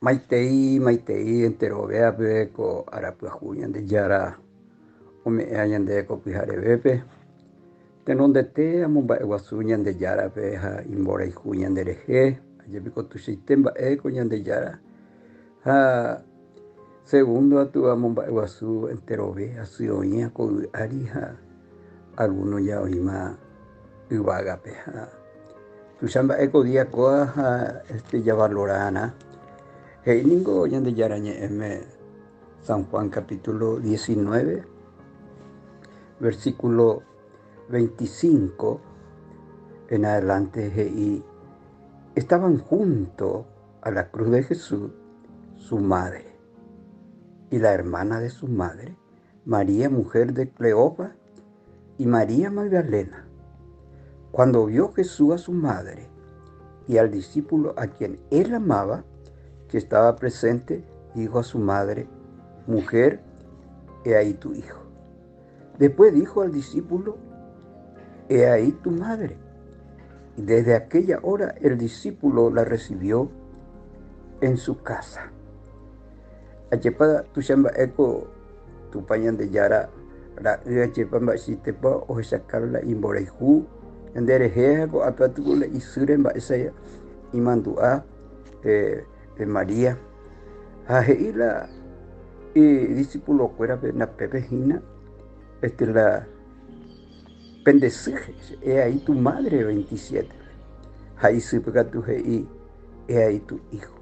Maitei entero veape ko arapuahu ñande yara ome'ẽa ñande ko pyharevépe tenondete amomba'e guasu ñande yárape ha imborayhu ñanderehe ajépiko tuichaite mba'e ko ñande yára ha segundo atu amomba'e guasu enterove asy oĩ ko yvy'ári ha alguno ya oĩma yvágape ha tuichamba'éko diakoa ha yavalorarã he'íningo ñande yára ñe'ẽme San Juan capítulo 19 versículo 25 en adelante y estaban junto a la cruz de Jesús su madre y la hermana de su madre, María, mujer de Cleofa, y María Magdalena. Cuando vio Jesús a su madre y al discípulo a quien él amaba, que estaba presente, dijo a su madre: mujer, he ahí tu hijo. Después dijo al discípulo: he ahí tu madre. Y desde aquella hora el discípulo la recibió en su casa. Achepa tushamba eko tu pañan de yara ra achepa mbachitepa o sacarla imboraihu endereje ko apatukule isure mba'esaya imandua María hajeila y discípulo fuera na pepejina la pendecije, he ahí tu madre. 27 ahí supe tu he ahí tu hijo.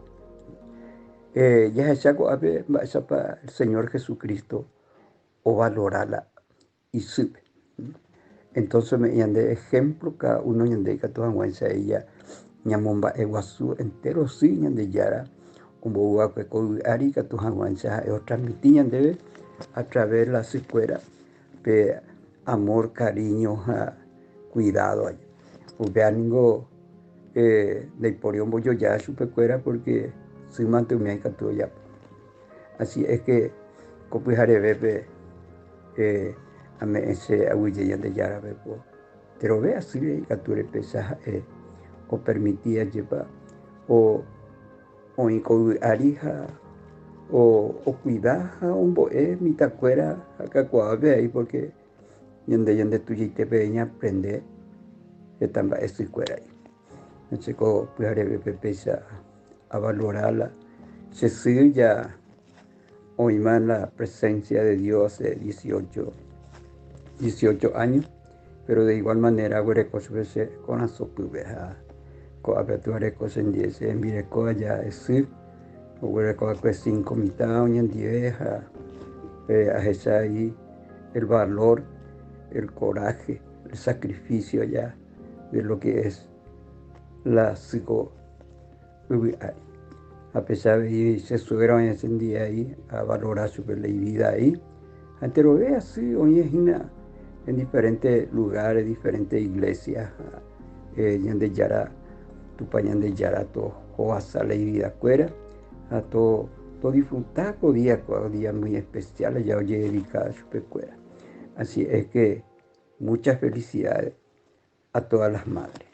Ya chaco abe para el Señor Jesucristo o valorarla y supe. Entonces me yande ejemplo cada uno yande que toda guancha ella ñamomba eguazú entero sí ñande yara como guape con ari que toda guancha o transmití yande a través de la secuela de amor, cariño, cuidado. Ubeaningo de poriombo yo ya supe cuera porque soy mantumia y ya. Así es que copijaré bebé a me ese aguille de yara bebo. Pero ve así de capture pesa o permitía llevar o inco arija o cuidar a un boe mitacuera acá cuave ahí porque yende tuyite peña aprender que tamba estoy cuera ahí. Chico pues haré pesa a valorarla. Se sigue ya hoy más la presencia de Dios de 18 años, pero de igual manera huerecos veces con la sopubeja con aperturecos en 10 en vireco ya es huerecos pues 5 mitad hoy en 10 a esa ahí el valor, el coraje, el sacrificio ya de lo que es la psico. A pesar de que se subieron ese día ahí a valorar su vida ahí, antes lo ve así, hoy es en diferentes lugares, diferentes iglesias, donde yara, tu pañan de yara, todo, o hasta la vida fuera, a todo disfrutar con días muy especiales, ya oye dedicada a su pecuera. Así es que muchas felicidades a todas las madres.